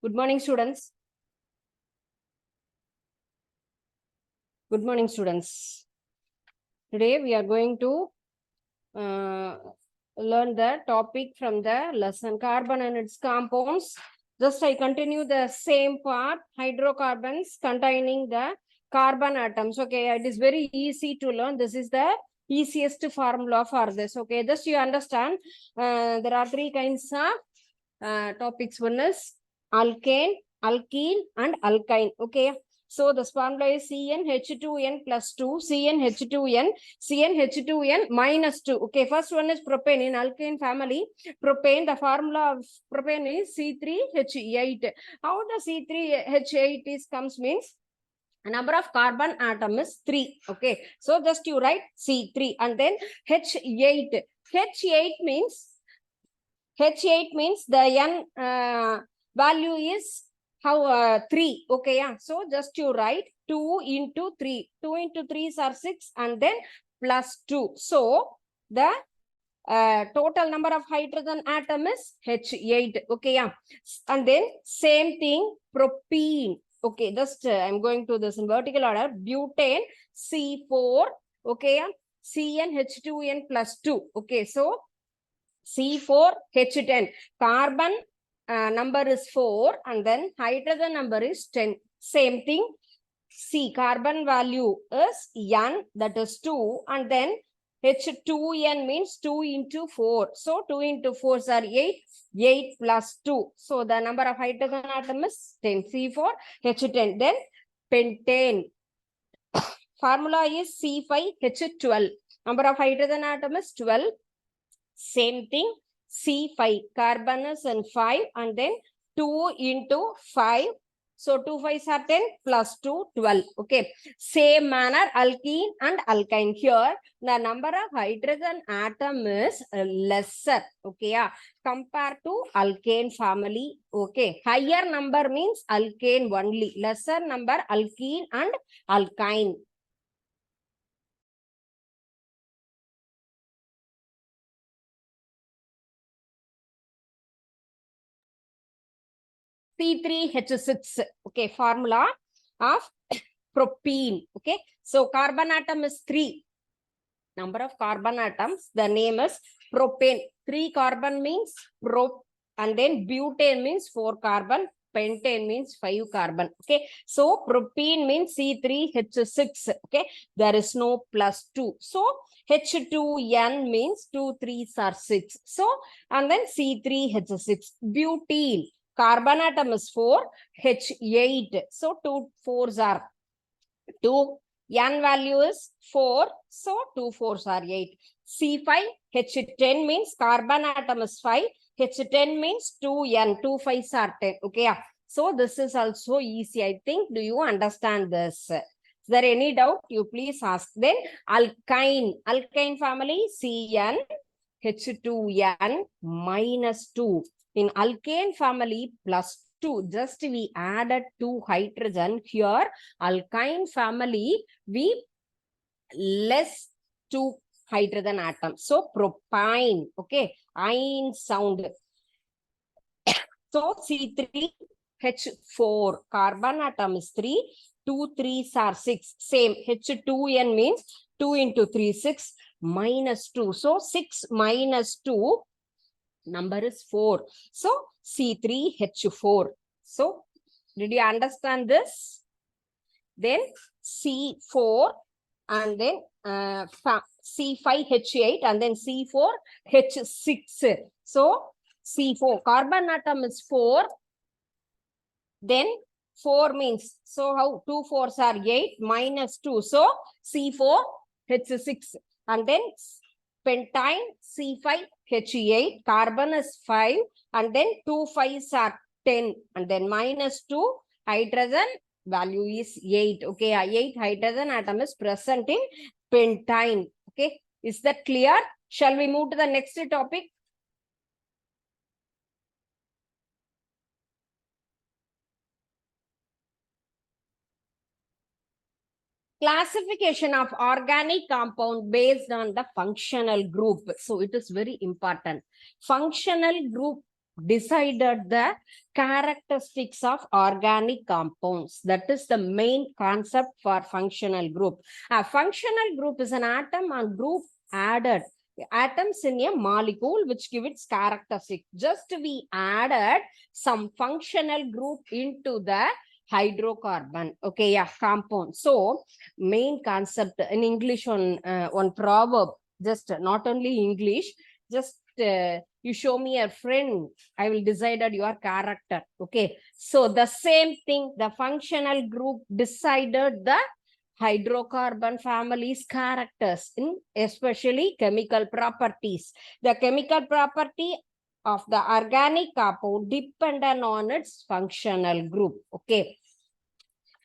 Good morning, students. Good morning, students. Today we are going to learn the topic from the lesson carbon and its compounds. Just I continue the same part, hydrocarbons containing the carbon atoms. Okay, it is very easy to learn. This is the easiest formula for this. Okay, just you understand. There are three kinds of topics. One is alkane, alkene, and alkyne. Okay. So the formula is CnH2n plus 2, CnH2n, CnH2n minus 2. Okay, first one is propane. In alkane family, propane, the formula of propane is C3H8. How the C3H8 is comes means number of carbon atom is 3. Okay, so just you write C3 and then H8. H8 means the N value is how 3. Okay, yeah. So just you write 2 into 3. 2 into 3 are 6 and then plus 2. So the total number of hydrogen atom is H8. Okay, yeah. And then same thing, propene. Okay, just I'm going to this in vertical order. Butane, C4. Okay, yeah. CnH2n plus 2. Okay, so C4H10. Carbon number is 4 and then hydrogen number is 10. Same thing. C, carbon value is N, that is 2, and then H2N means 2 into 4. So 2 into 4 are 8, 8 plus 2. So the number of hydrogen atom is 10, C4H10. Then pentane. Formula is C5H12. Number of hydrogen atom is 12. Same thing, C5, carbon is in 5 and then 2 into 5. So 2 5s are 10 plus 2, 12. Okay. Same manner, alkene and alkyne. Here, the number of hydrogen atom is lesser. Okay. Yeah. Compared to alkane family. Okay. Higher number means alkane only. Lesser number alkene and alkyne. C3H6, okay, formula of propene, okay. So carbon atom is 3. Number of carbon atoms, the name is propane. 3 carbon means prop, and then butane means 4 carbon, pentane means 5 carbon, okay. So propene means C3H6, okay. There is no plus 2. So H2N means 2 3s are 6. So, and then C3H6. Butene. Carbon atom is 4, H8. So 2 4s are 2. N value is 4. So 2 4s are 8. C5, H10 means carbon atom is 5. H10 means 2N. 2 5s are 10. Okay. So this is also easy, I think. Do you understand this? Is there any doubt? You please ask. Then alkyne. Alkyne family, Cn, H2N minus 2. In alkane family, plus 2. Just we added 2 hydrogen. Here, alkyne family, we less 2 hydrogen atoms. So, propine. Okay. Ine sound. So, C3H4. Carbon atom is 3. 2 3s are 6. Same. H2N means 2 into 3, 6 minus 2. So, 6 minus 2 number is 4. So C3H4. So did you understand this? Then C4 and then C5H8 and then C4H6. So C4, carbon atom is 4. Then 4 means, so how 2 4s are 8 minus 2. So C4H6 and then pentyne C5H8, carbon is 5 and then 2 5s are 10 and then minus 2 hydrogen value is 8. Okay, 8 hydrogen atom is present in pentyne. Okay, is that clear? Shall we move to the next topic? Classification of organic compound based on the functional group. So it is very important. Functional group decided the characteristics of organic compounds. That is the main concept for functional group. A functional group is an atom or group added atoms in a molecule which give its characteristic. Just we added some functional group into the hydrocarbon, okay, yeah, compound. So main concept in English, one proverb, just not only English, just you show me a friend, I will decide your character. Okay, so the same thing, the functional group decided the hydrocarbon family's characters, in especially chemical properties. The chemical property of the organic compound dependent on its functional group. Okay.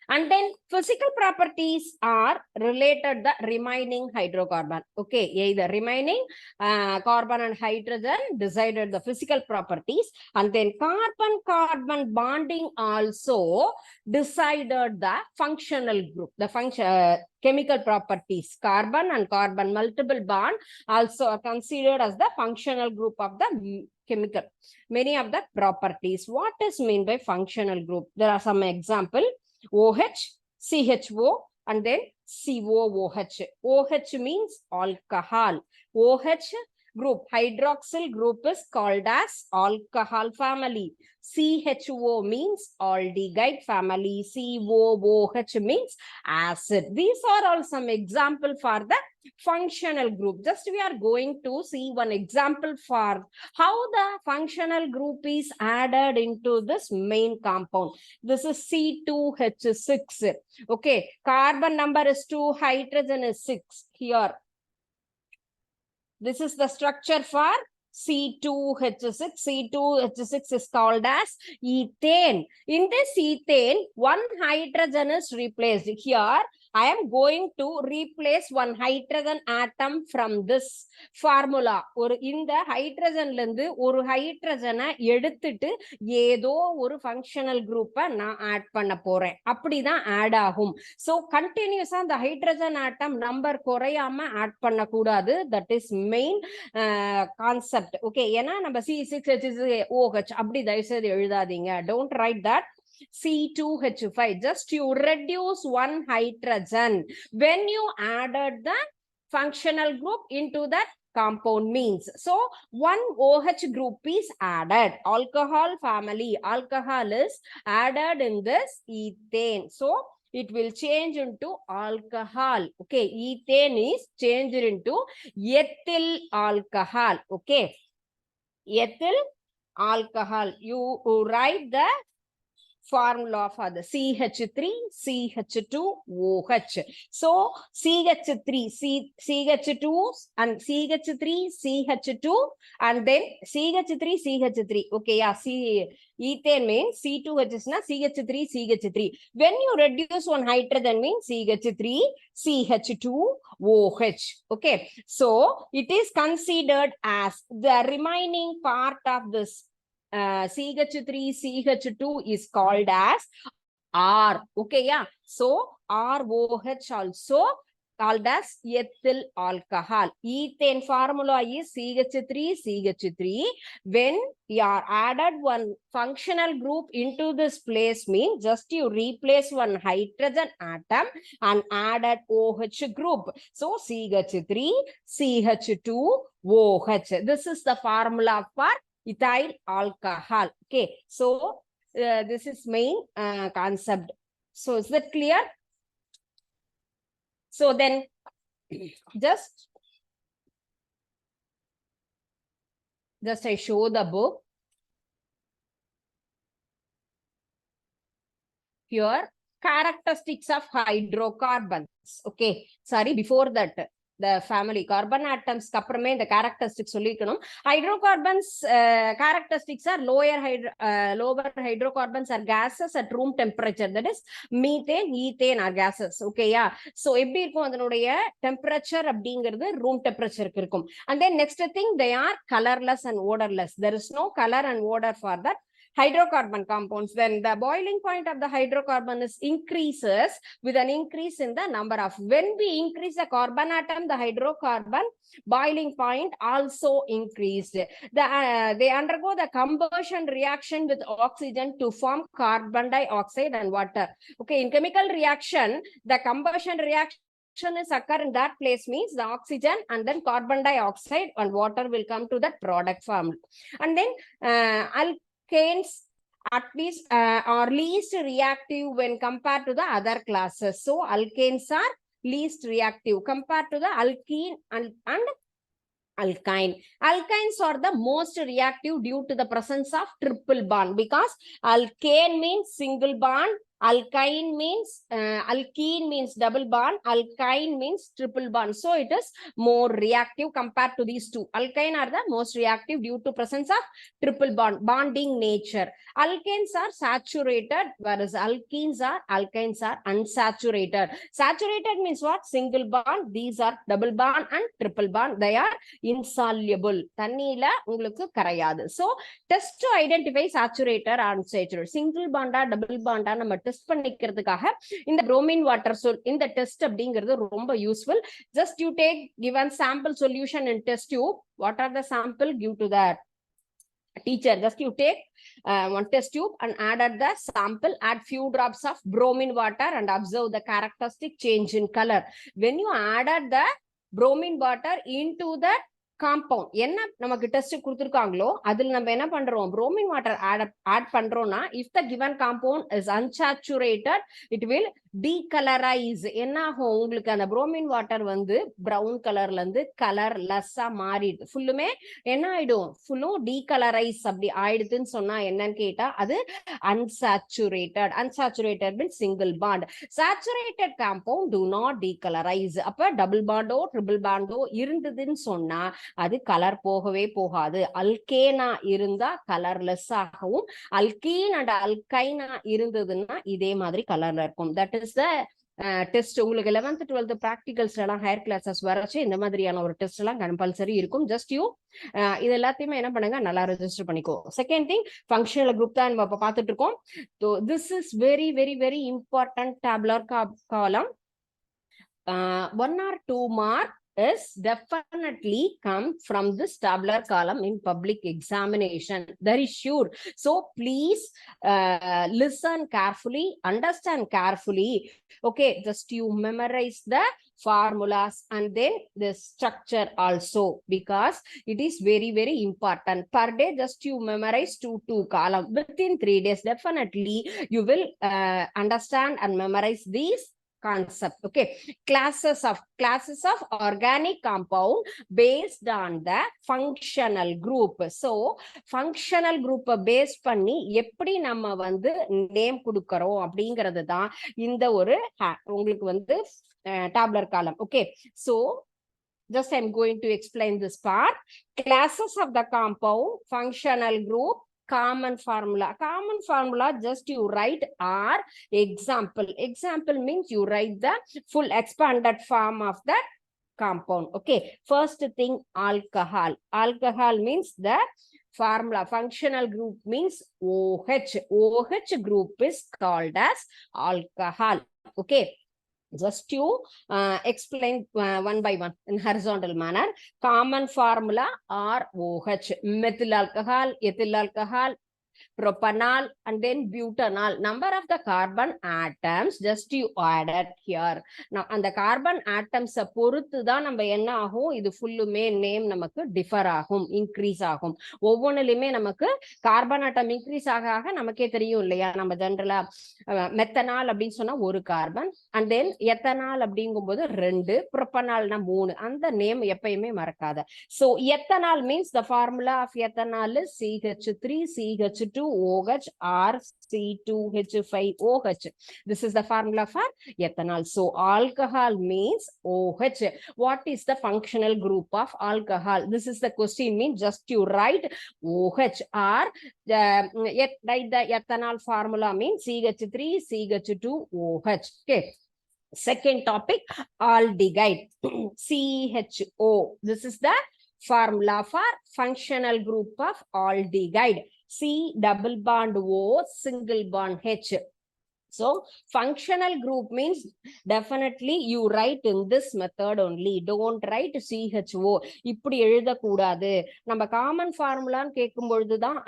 And then physical properties are related the remaining hydrocarbon. Okay, either remaining carbon and hydrogen decided the physical properties, and then carbon-carbon bonding also decided the functional group, the chemical properties. Carbon and carbon multiple bond also are considered as the functional group of the chemical. Many of the properties. What is meant by functional group? There are some example. OH, CHO, and then COOH. OH means alcohol. OH group, hydroxyl group is called as alcohol family. CHO means aldehyde family. COOH means acid. These are all some example for the functional group. Just we are going to see one example for how the functional group is added into this main compound. This is C2H6. Okay, carbon number is 2, hydrogen is 6 here. This is the structure for C2H6. C2H6 is called as ethane. In this ethane, one hydrogen is replaced. Here, I am going to replace one hydrogen atom from this formula. Or in the hydrogen lendu, or hydrogen edutittu ஏதோ ஒரு functional group நான் add பண்ண போறேன். அப்படிதான் add ஆகும். So continuous the hydrogen atom number குறையாம add பண்ண கூடாது. That is main concept. Okay, ஏன்னா நம்ம C6H6OH அப்படி தயவுசெய்து எழுதாதீங்க. Don't write that. C2H5, just you reduce one hydrogen when you added the functional group into that compound means. So one OH group is added. Alcohol family, alcohol is added in this ethane. So it will change into alcohol. Okay, ethane is changed into ethyl alcohol. Okay, ethyl alcohol. You write the formula for the CH3, CH2OH. So CH3, CH2 and CH3, CH2 and then CH3, CH3. Okay, yeah, ethane means C2H is na CH3, CH3. When you reduce one hydrogen means CH3, CH2OH. Okay, so it is considered as the remaining part of this CH3, CH2 is called as R. Okay, yeah. So ROH also called as ethyl alcohol. Ethane formula is CH3, CH3. When you are added one functional group into this place means just you replace one hydrogen atom and added OH group. So CH3, CH2OH. This is the formula for ethyl alcohol. Okay, so this is main concept. So is that clear? So then just I show the book here, characteristics of hydrocarbons. Okay, sorry, before that the family carbon atoms அப்புறமே இந்த characteristics சொல்லிக்கணும். Hydrocarbons characteristics are lower hydrocarbons are gases at room temperature, that is methane, ethane are gases. Okay, yeah. So எப்படி இருக்கும் அதனுடைய temperature அப்படிங்கிறது room temperature இருக்கும். And then next thing, they are colorless and odorless. There is no color and odor for that hydrocarbon compounds, then the boiling point of the hydrocarbon is increases with an increase in the number of. When we increase the carbon atom, the hydrocarbon boiling point also increased. They undergo the combustion reaction with oxygen to form carbon dioxide and water. Okay, in chemical reaction, the combustion reaction is occur in that place means the oxygen and then carbon dioxide and water will come to that product form. And then alkanes at least are least reactive when compared to the other classes. So alkanes are least reactive compared to the alkene and alkyne. Alkynes are the most reactive due to the presence of triple bond, because alkane means single bond, alkene means double bond, alkyne means triple bond. So it is more reactive compared to these two. Alkyne are the most reactive due to presence of triple bond, bonding nature. Alkanes are saturated, whereas alkynes are unsaturated. Saturated means what? Single bond. These are double bond and triple bond. They are insoluble. தண்ணியில உங்களுக்கு கரையாது. So test to identify saturated or unsaturated. Single bond or double bond நம்ம test பண்ணிக்கிறதுக்காக இந்த bromine water இந்த test அப்படிங்கிறது ரொம்ப useful. Just you take given sample solution in test tube. What are the sample? Give to that teacher. Just you take one test tube and add the sample, add few drops of bromine water and observe the characteristic change in color. When you added the bromine water into the compound, என்ன நமக்கு test கொடுத்திருக்காங்களோ அதுல நம்ம என்ன பண்றோம்? bromine water add பண்றோம்னா, if the given compound is unsaturated, it will decolorize. என்ன ஆகும்? உங்களுக்கு அந்த bromine water வந்து brown கலர்ல இருந்து கலர்லெஸ்ஸா மாறிடுது. ஃபுல்லுமே என்ன ஆயிடும்? ஃபுல்லும் decolorize அப்படி ஆயிடுதுன்னு சொன்னா என்னன்னு கேட்டா அது unsaturated. Unsaturated means single bond. Saturated compound do not decolorize. அப்ப டபுள் பாண்டோ ட்ரிபிள் பாண்டோ இருந்ததுன்னு சொன்னா அது கலர் போகவே போகாது. அல்கேனா இருந்தா கலர்லெஸ் ஆகவும், அல்கீன் அண்ட் அல்கைனா இருந்ததுன்னா இதே மாதிரி கலர்ல இருக்கும். That is the test. உங்களுக்கு 11th 12th ப்ராக்டிகல்ஸ் எல்லாம் ஹையர் கிளாஸஸ் வரச்சு இந்த மாதிரியான ஒரு டெஸ்ட் எல்லாம் கம்பல்சரி இருக்கும். ஜஸ்ட் யூ இது எல்லாத்தையுமே என்ன பண்ணுங்க, நல்லா ரெஜிஸ்டர் பண்ணிக்கோ. செகண்ட் திங், ஃபங்க்ஷனல் குரூப் தான் நம்ம பார்த்துட்டு இருக்கோம். This is very very very important tabular காலம். 1 or 2 mark is definitely come from this tabular column in public examination. Very sure. So please listen carefully, understand carefully. Okay, just you memorize the formulas and then the structure also, because it is very very important. Per day just you memorize 2 column. Within 3 days definitely you will understand and memorize these concept. Okay, classes of organic compound based on the functional group. So functional group based பண்ணி எப்படி நம்ம வந்து name கொடுக்கறோம் அப்படிங்கிறது தான் இந்த ஒரு உங்களுக்கு வந்து tabular column. Okay, so just I'm going to explain this part. Classes of the compound, functional group, common formula. Common formula just you write or example. Example means you write the full expanded form of that compound. Okay, first thing, alcohol. Alcohol means the formula. Functional group means OH. OH group is called as alcohol. Okay, just you explain one by one in horizontal manner. Common formula are OH. Methyl alcohol, ethyl alcohol, propanol, and then butanol. Number of the carbon atoms just you added here. Now and the carbon atoms பொறுத்து தான் நம்ம என்ன ஆகும், இது ஃபுல்லுமே name நமக்கு differ ஆகும், increase ஆகும். ஒவ்வொன்றுலையுமே நமக்கு கார்பன் ஆட்டம் இன்க்ரீஸ் ஆக ஆக நமக்கே தெரியும் இல்லையா? நம்ம ஜென்ரலா மெத்தனால் அப்படின்னு சொன்னா 1 கார்பன், அண்ட் தென் எத்தனால் அப்படிங்கும்போது 2, ப்ரொப்பனால்னா 3. அந்த நேம் எப்பயுமே மறக்காத. So ethanol means the formula of ethanol is CH3 CH2 OH or C2H5OH. This is the formula for ethanol. So alcohol means OH. What is the functional group of alcohol? This is the question. Means just you write OH or write the ethanol formula means CH3 CH2OH. Okay. Second topic, aldehyde. CHO. This is the formula for functional group of aldehyde. C double bond O, single bond H. So functional group means definitely you write in this method only. Don't write CHO. இப்படி எழுதக்கூடாது. நம்ம common ஃபார்முலான்னு கேட்கும் பொழுதுதான்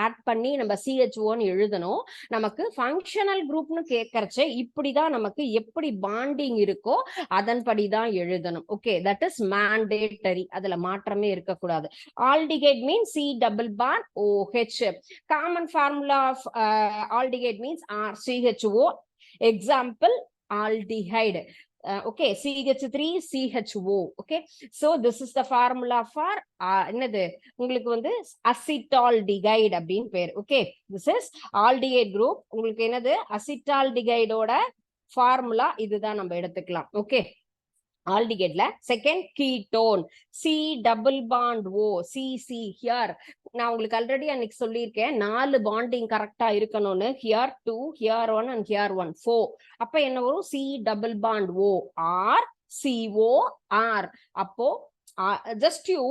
add பண்ணி நம்ம CHOன்னு எழுதணும். நமக்கு functional குரூப்னு கேட்கறச்சே இப்படிதான் நமக்கு எப்படி பாண்டிங் இருக்கோ அதன்படிதான் எழுதணும். Okay, that is mandatory. அதுல மாற்றமே இருக்கக்கூடாது. ஆல்டிகேட் means C double bond OH. Common formula of aldehyde means CHO. Example, aldehyde. Okay, CH3 CHO. Okay, so this is the formula for என்னது உங்களுக்கு வந்து அசிட்டால்டிகைடு அப்படின்னு பேர். Okay, this is aldehyde group. உங்களுக்கு என்னது அசிட்டால்டிகைடோட ஃபார்முலா இதுதான் நம்ம எடுத்துக்கலாம். ஓகே, ஆல்டிகேட்ல second ketone C double bond O, CC. Here நான் உங்களுக்கு ஆல்ரெடி அன்னைக்கு சொல்லியிருக்கேன் 4 பாண்டிங் கரெக்டா இருக்கணும்னு. Here 2, here 1 and here 1, 4. அப்ப என்ன வரும்? C double bond O R CO R. அப்போ just you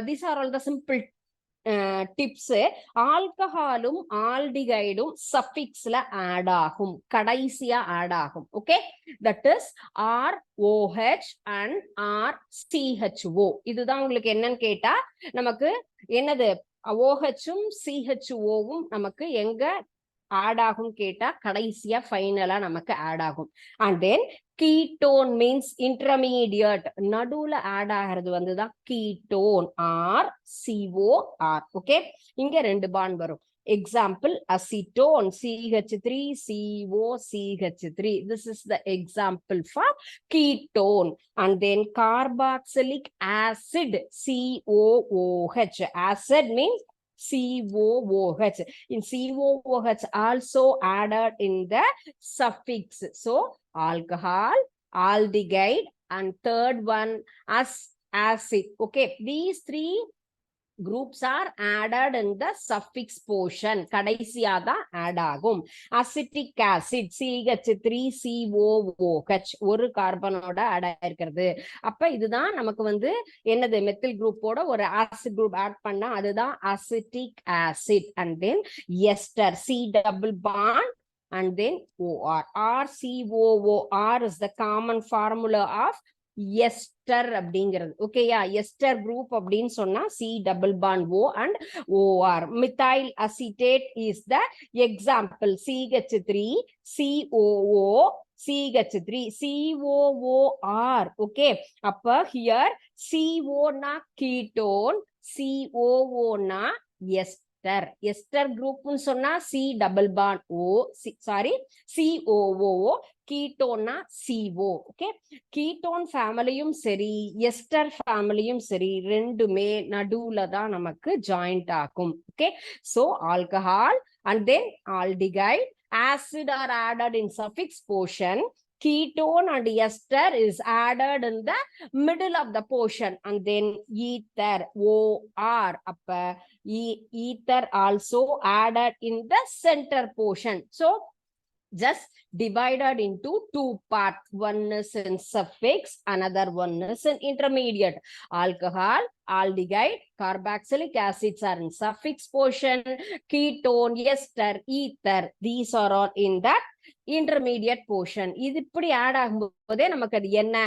these are all the simple tips. ஆல்கஹாலும் ஆல்டிகைடும் சஃபிக்ஸ்ல ஆட் ஆகும், கடைசியா ஆட் ஆகும். Okay, that is ROH and RCHO. இதுதான் உங்களுக்கு என்னன்னு கேட்டா நமக்கு என்னது OHம் CHOவும் நமக்கு எங்க ஆட் ஆகும் கேட்டா கடைசியா ஃபைனலா நமக்கு ஆட் ஆகும். And then ketone means intermediate, நடுவுல ஆட் ஆகிறது வந்துதான் கீட்டோன் RCOR. ஓகே, இங்க 2 பாண்ட் வரும். Example, acetone CH3COCH3. This is the example for ketone. And then carboxylic acid COOH. Acid means COOH. In COOH also added in the suffix. So alcohol, aldehyde, and third one as acid. Okay, these 3 groups are added in the suffix portion. கடைசியா தான் add ஆகும். Acetic acid CH3COOH ஒரு கார்பனோட add ஆயிருக்கிறது. அப்ப இதுதான் நமக்கு வந்து என்னது methyl குரூப்போட ஒரு ஆசிட் குரூப் ஆட் பண்ணா அதுதான் acetic acid. And then ester C double bond and then OR. RCOOR is the common formula of ester அப்படிங்கிறது. ஓகேயா, எஸ்டர் குரூப் அப்படின்னு சொன்னா C double bond O and OR. Methyl acetate is the example. CH3 COO CH3 COOR. Okay, அப்ப here CO na ketone, COO na ester. Ester குரூப்னு சொன்னா C double bond COO, கீட்டோன்னா CO. Okay, ketone ஃபேமிலியும் சரி ester ஃபேமிலியும் சரி ரெண்டுமே நடுவுல தான் நமக்கு ஜாயிண்ட் ஆகும். Okay, so alcohol and then aldehyde, acid are added in suffix portion. Ketone and ester is added in the middle of the portion. And then ether OR. அப்ப ether also added in the center portion. So just divided into 2 parts. One is in suffix, another one is in intermediate. Alcohol, aldehyde, carboxylic acids are in suffix portion. Ketone, ester, ether, these are all in that intermediate portion. இது இப்படி add ஆகும்போதே நமக்கு அது என்ன,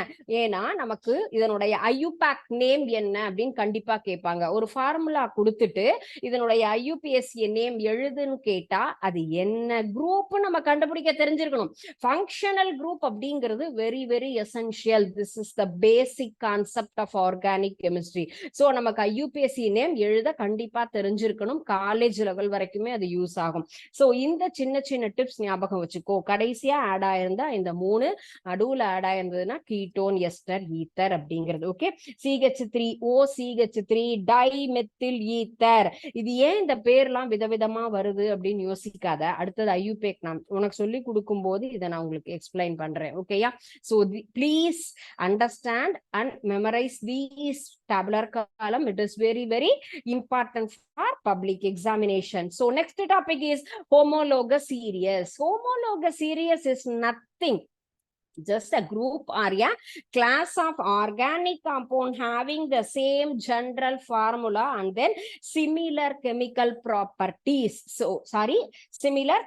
ஏன்னா நமக்கு இதனுடைய IUPAC name என்ன அப்படின்னு கண்டிப்பா கேட்பாங்க. ஒரு ஃபார்முலா கொடுத்துட்டு இதனுடைய IUPAC நேம் எழுதுன்னு கேட்டா அது என்ன குரூப் நம்ம கண்டுபிடிக்க தெரிஞ்சிருக்கணும். ஃபங்க்ஷனல் குரூப் அப்படிங்கிறது very very essential. This is the basic concept of organic chemistry. So நமக்கு IUPAC நேம் எழுத கண்டிப்பா தெரிஞ்சிருக்கணும். காலேஜ் லெவல் வரைக்குமே அது யூஸ் ஆகும். சோ இந்த சின்ன சின்ன டிப்ஸ் ஞாபகம் வச்சுக்கோ. கடைசியா ஆட் ஆயிருந்தா இந்த 3, நடுவுல ஆட் ஆயிருந்ததுன்னா கீட்டோன், எஸ்டர், ஈத்தர் அப்படிங்கிறது. Okay, CH3O CH3 dimethyl ether. இது ஏன் இந்த பேர்லாம் விதவிதமா வருது அப்படின்னு யோசிக்காத. அடுத்தது IUPAC நான் உனக்கு சொல்லி கொடுக்கும் போது இதை நான் உங்களுக்கு எக்ஸ்பிளைன் பண்றேன். ஓகேயா, so please understand and memorise these tabular column. It is very very important for public examination. So next topic is homologous series. Homologous series is nothing Just a group or a class of organic compound having the same general formula and then similar chemical properties. So sorry, similar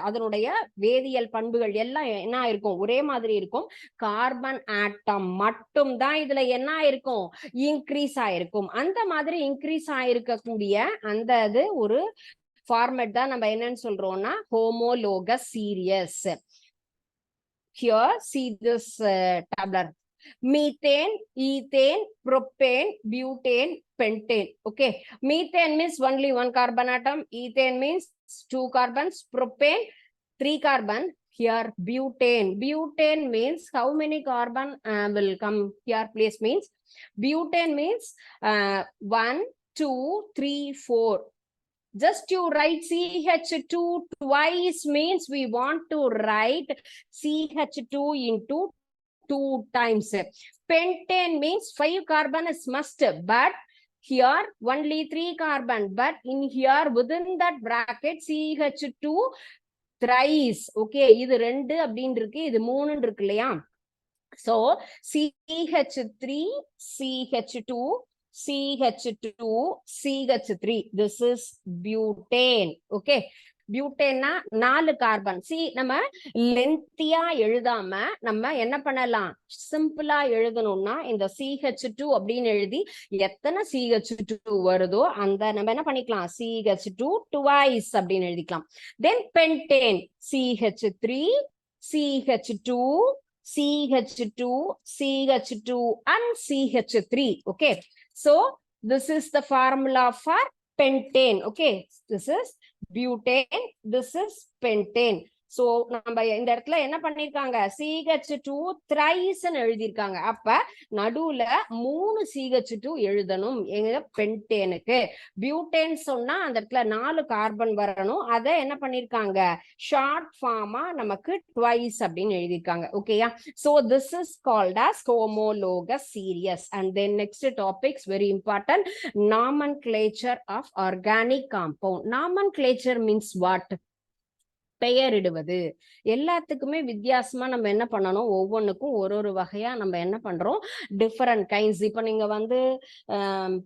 அதனுடைய வேதியியல் பண்புகள் எல்லாம் என்ன இருக்கும், ஒரே மாதிரி இருக்கும். Carbon atom மட்டும் தான் இதுல என்ன ஆயிருக்கும், இன்க்ரீஸ் ஆயிருக்கும். அந்த மாதிரி இன்க்ரீஸ் ஆயிருக்கக்கூடிய அந்த இது ஒரு ஃபார்மேட் தான் நம்ம என்னன்னு சொல்றோம்னா homologous series. Here, see this tabular. Methane, ethane, propane, butane, pentane. Okay. Methane means only one carbon atom. Ethane means 2 carbons. Propane, 3 carbon. Here, butane. Butane means how many carbon will come here? Place means butane means 1, 2, 3, 4. Just you write CH2 twice means we want to write CH2 into 2 times. Pentane means 5 carbon is must, but here only 3 carbon. But in here within that bracket CH2 thrice. Okay, இது 2 அப்படின்னு இருக்கு, இது 3 இருக்கு இல்லையா? So CH3, CH2, CH2, CH3. This is butane. Okay. பியூட்டேன்னா 4 carbon. C நம்ம லென்த்தியா எழுதாம நம்ம என்ன பண்ணலாம், சிம்பிளா எழுதணும்னா இந்த CH2 அப்படின்னு எழுதி எத்தனை CH2 வருதோ அந்த நம்ம என்ன பண்ணிக்கலாம், CH2 twice அப்படின்னு எழுதிக்கலாம். தென் pentane CH3, CH2, CH2, CH2 and CH3. Okay, so this is the formula for pentane. Okay, this is butane, this is pentane. So நம்ம இந்த இடத்துல என்ன பண்ணிருக்காங்க, CH2 thrice எழுதிருக்காங்க. அப்ப நடுவுல 3 CH2 எழுதணும் எங்க பென்டேனுக்கு. பியூட்டேன் சொன்னா அந்த இடத்துல 4 கார்பன் வரணும். அதை என்ன பண்ணிருக்காங்க, ஷார்ட் ஃபார்மா நமக்கு twice அப்படின்னு எழுதிருக்காங்க. ஓகேயா? So this is called as homologous series. And then next topics very important, nomenclature of organic compound. Nomenclature means what? பெயரிடுவது. எல்லாத்துக்குமே வித்தியாசமா நம்ம என்ன பண்ணணும், ஒவ்வொன்றுக்கும் ஒரு வகையா நம்ம என்ன பண்றோம், டிஃபரண்ட் கைண்ட்ஸ். இப்ப நீங்க வந்து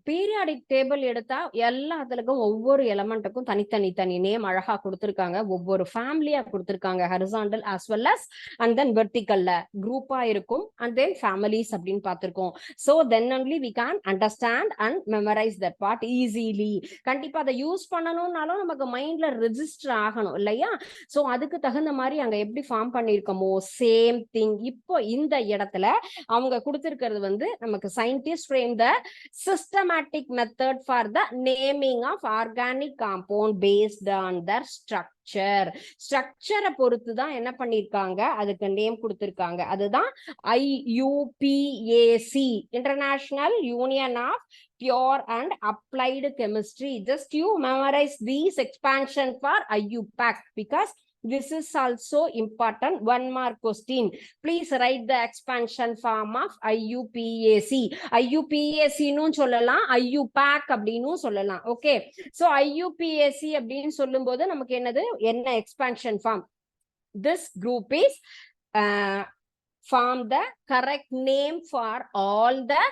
பீரியாடிக் டேபிள் எடுத்தா எல்லாத்துலக்கும் ஒவ்வொரு எலமெண்ட்டுக்கும் தனி நேம் அழகா கொடுத்திருக்காங்க. ஒவ்வொரு ஃபேமிலியா கொடுத்திருக்காங்க, horizontal as well as and then வெர்டிக்கல்ல குரூப்பா இருக்கும் and then families அப்படின்னு பார்த்திருக்கோம். So then only we can understand and memorize that part easily. கண்டிப்பா அதை யூஸ் பண்ணணும்னாலும் நமக்கு மைண்ட்ல ரெஜிஸ்டர் ஆகணும் இல்லையா? சோ அதுக்கு தகுந்த மாதிரி அங்க எப்படி ஃபார்ம் பண்ணிருக்கோமோ சேம் திங் இப்போ இந்த இடத்துல அவங்க கொடுத்திருக்கிறது வந்து நமக்கு scientist frame the systematic method for the naming of organic compound based on their structure. ஸ்ட்ரக்சரை பொறுத்து தான் என்ன பண்ணிருக்காங்க, அதுக்கு நேம் கொடுத்திருக்காங்க. அதுதான் IUPAC, international union of pure and applied chemistry. Just you memorize these expansion for IUPAC because this is also important. 1 mark question. Please write the expansion form of IUPAC. IUPAC nu sollalam, IUPAC அப்படினு சொல்லலாம். Okay, so IUPAC அப்படினு சொல்லும்போது நமக்கு என்ன expansion form. This group is form the correct name for all the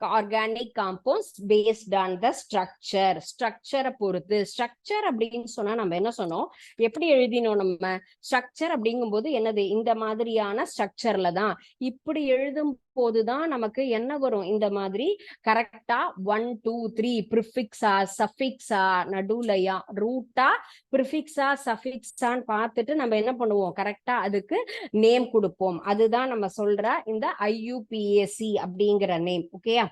organic compounds based on the structure. ஸ்ட்ரக்சரை பொறுத்து. Structure அப்படின்னு சொன்னா நம்ம என்ன சொன்னோம், எப்படி எழுதினோம், நம்ம ஸ்ட்ரக்சர் அப்படிங்கும்போது என்னது, இந்த மாதிரியான ஸ்ட்ரக்சர்ல தான். இப்படி எழுதும் போதுதான் நமக்கு என்ன வரும், இந்த மாதிரி கரெக்டா 1 2 3 ப்ரிஃபிக்ஸா சஃபிக்ஸா நடுவுலையா ரூட்டா ப்ரிஃபிக்ஸா சஃபிக்ஸான்னு பார்த்துட்டு நம்ம என்ன பண்ணுவோம், கரெக்டா அதுக்கு நேம் கொடுப்போம். அதுதான் நம்ம சொல்ற இந்த IUPAC அப்படிங்கிற நேம். ஓகேயா?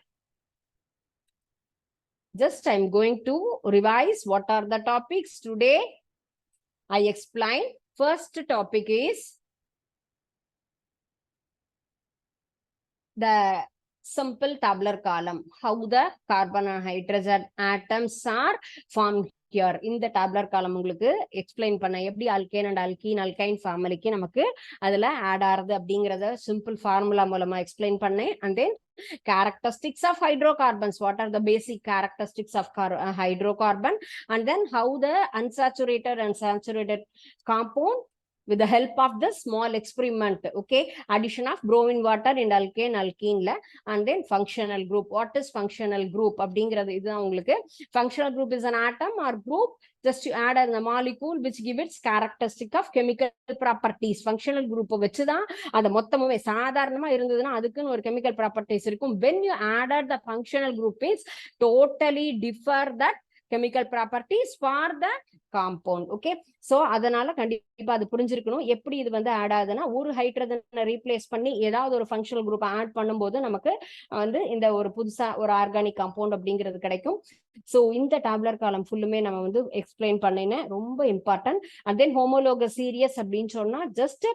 Just I'm going to revise what are the topics today. I explain. First topic is the simple tabular column, how the carbon and hydrogen atoms are formed here. இந்த tabular column உங்களுக்கு explain பண்ண எப்படி alkane and alkyne family-க்கு நமக்கு அதுல add ஆறது அப்படிங்கறத simple formula மூலமா explain பண்ணேன். And then characteristics of hydrocarbons, what are the basic characteristics of hydrocarbon, and then how the unsaturated and saturated compound with the help of the small experiment. Okay, addition of bromine water in alkane alkene la, and then functional group. What is functional group? Functional group is an atom or group just to add a molecule which give its characteristic of chemical properties. Functional group வச்சுதான் அது மொத்தமுமே சாதாரணமா இருந்ததுன்னா அதுக்குன்னு ஒரு chemical properties இருக்கும். When you added the functional group, is totally differ that chemical properties for the compound. Okay, so அதனால கண்டிப்பா அது புரிஞ்சிருக்கணும். எப்படி இது வந்து ஆட் ஆகுதுன்னா, ஒரு ஹைட்ரஜனை ரீப்ளேஸ் பண்ணி ஏதாவது ஒரு ஃபங்க்ஷனல் குரூப் ஆட் பண்ணும்போது நமக்கு வந்து இந்த ஒரு புதுசா ஒரு ஆர்கானிக் காம்பவுண்ட் அப்படிங்கிறது கிடைக்கும். சோ இந்த டேப்லர் காலம் ஃபுல்லுமே நம்ம வந்து எக்ஸ்பிளைன் பண்ணினேன், ரொம்ப important. And then homologous series அப்படின்னு சொன்னா just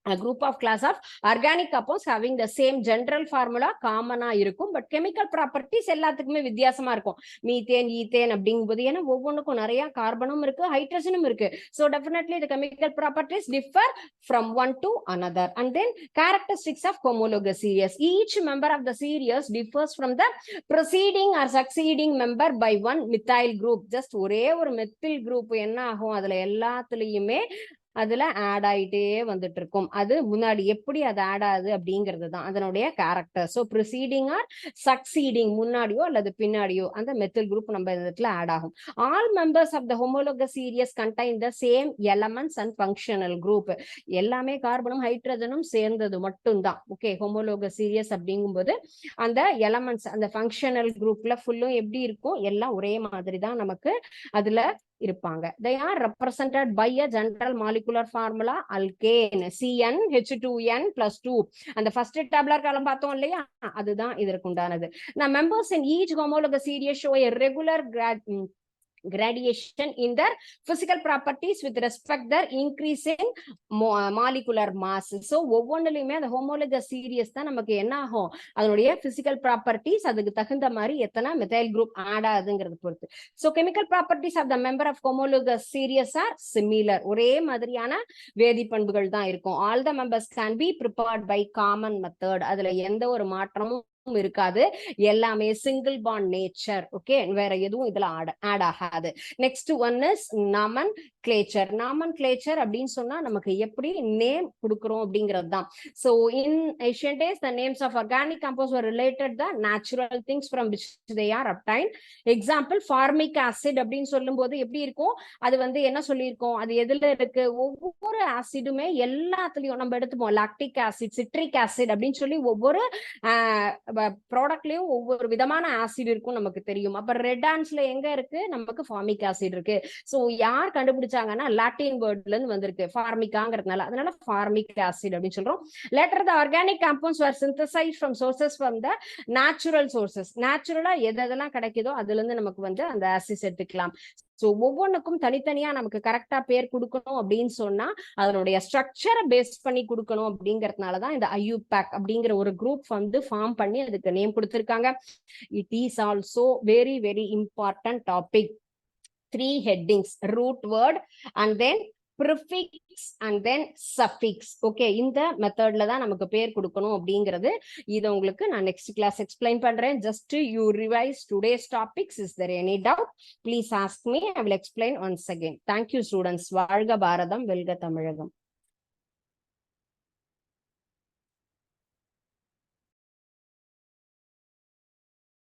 a group of class of organic compounds having the same general formula common இருக்கும், but chemical properties எல்லாத்துக்குமே வித்தியாசமா இருக்கும். மீத்தேன் ஈத்தேன் அப்படிங்கும்போது ஏன்னா ஒவ்வொன்றுக்கும் நிறைய கார்பனும் இருக்கு, ஹைட்ரஜனும் இருக்கு. So definitely the chemical properties differ from one to another. And then characteristics of homologous series. Each member of the series differs from the preceding or succeeding member by one methyl group. Just ஒரே ஒரு methyl group என்ன ஆகும், அதுல எல்லாத்துலயுமே அதுல add ஆயிட்டே வந்துட்டு இருக்கும். அது முன்னாடி எப்படி அது ஆட் ஆகுது அப்படிங்கிறது தான் அதனுடைய character. So preceding or succeeding, முன்னாடியோ அல்லது பின்னாடியோ அந்த மெத்தில் குரூப் நம்ம இடத்துல ஆட் ஆகும். All members of the homologous series contain the same elements and functional group. எல்லாமே கார்பனும் ஹைட்ரஜனும் சேர்ந்தது மட்டும்தான். ஓகே, ஹோமோலோகஸ் சீரியஸ் அப்படிங்கும்போது அந்த எலமெண்ட்ஸ் அந்த ஃபங்க்ஷனல் குரூப்ல ஃபுல்லும் எப்படி இருக்கும், எல்லாம் ஒரே மாதிரி தான் நமக்கு அதுல இருப்பாங்க. They are represented by a general molecular formula alkane CnH2n + 2. அந்த ஃபர்ஸ்ட் டேப்லர் காலம் பார்த்தோம் இல்லையா, அதுதான் இதற்கு உண்டானது. Now members in each homologous series show a regular gradation in their physical properties with respect their increasing molecular mass. So ஒவ்வொன்றுலயுமே அந்த homologous serious தான் நமக்கு என்ன ஆகும், அதனுடைய பிசிக்கல் ப்ராப்பர்ட்டிஸ் அதுக்கு தகுந்த மாதிரி எத்தனை மெத்தைல் குரூப் ஆட் ஆகுதுங்கிறது பொறுத்து. So chemical properties of the member of homologous series are similar. ஒரே மாதிரியான வேதி பண்புகள் தான் இருக்கும். All the members can be prepared by common method. அதுல எந்த ஒரு மாற்றமும் இருக்காது, எல்லாமே சிங்கிள் பாண்ட் நேச்சர். ஓகே, வேற எதுவும் இதுல ஆட் ஆகாது. Next one is nomenclature. Nomenclature அப்படின்னு சொன்னா நமக்கு எப்படி நேம் கொடுக்கிறோம் அப்படிங்கிறது தான். So in ancient days the names of organic compounds were related the natural things from which they are obtained. Example formic acid அப்படின்னு சொல்லும் போது எப்படி இருக்கும், அது வந்து என்ன சொல்லியிருக்கோம், அது எதுல இருக்கு, ஒவ்வொரு ஆசிடுமே எல்லாத்துலயும் நம்ம எடுத்துப்போம். லாக்டிக் ஆசிட், சிட்ரிக் ஆசிட் அப்படின்னு சொல்லி ஒவ்வொரு ப்ராடக்ட்லயும் ஒவ்வொரு விதமான ஆசிட் இருக்கும் நமக்கு தெரியும். அப்ப ரெட் ஆன்ஸ்ல எங்க இருக்கு, நமக்கு ஃபார்மிக் ஆசிட் இருக்கு. சோ யார் கண்டுபிடிச்சாங்கன்னா லாட்டின் வேர்ட்ல இருந்து வந்திருக்கு ஃபார்மிகாங்கிறதுனால, அதனால ஃபார்மிக் ஆசிட் அப்படின்னு சொல்றோம். Later the organic compounds were synthesized from sources from the natural sources. நேச்சுரலா எதெல்லாம் கிடைக்குதோ அதுல இருந்து நமக்கு வந்து அந்த ஆசிட்ஸ் எடுத்துக்கலாம். ஸோ ஒவ்வொன்றுக்கும் தனித்தனியா நமக்கு கரெக்டா பேர் கொடுக்கணும் அப்படின்னு சொன்னா அதனுடைய ஸ்ட்ரக்சரை பேஸ் பண்ணி கொடுக்கணும் அப்படிங்கறதுனாலதான் இந்த ஐயூபேக் அப்படிங்கிற ஒரு குரூப் வந்து ஃபார்ம் பண்ணி அதுக்கு நேம் கொடுத்திருக்காங்க. It is also very very important topic. 3 headings: root word and then prefix and then suffix. Okay, இந்த மெத்தட்ல தான் நமக்கு பேர் கொடுக்கணும் அப்படிங்கிறது. இது உங்களுக்கு நான் நெக்ஸ்ட் கிளாஸ் எக்ஸ்பிளைன் பண்றேன். Just you revise today's topics. Is there any doubt, please ask me, I will explain once again. Thank you students. வாழ்க பாரதம், வெல்க தமிழகம்.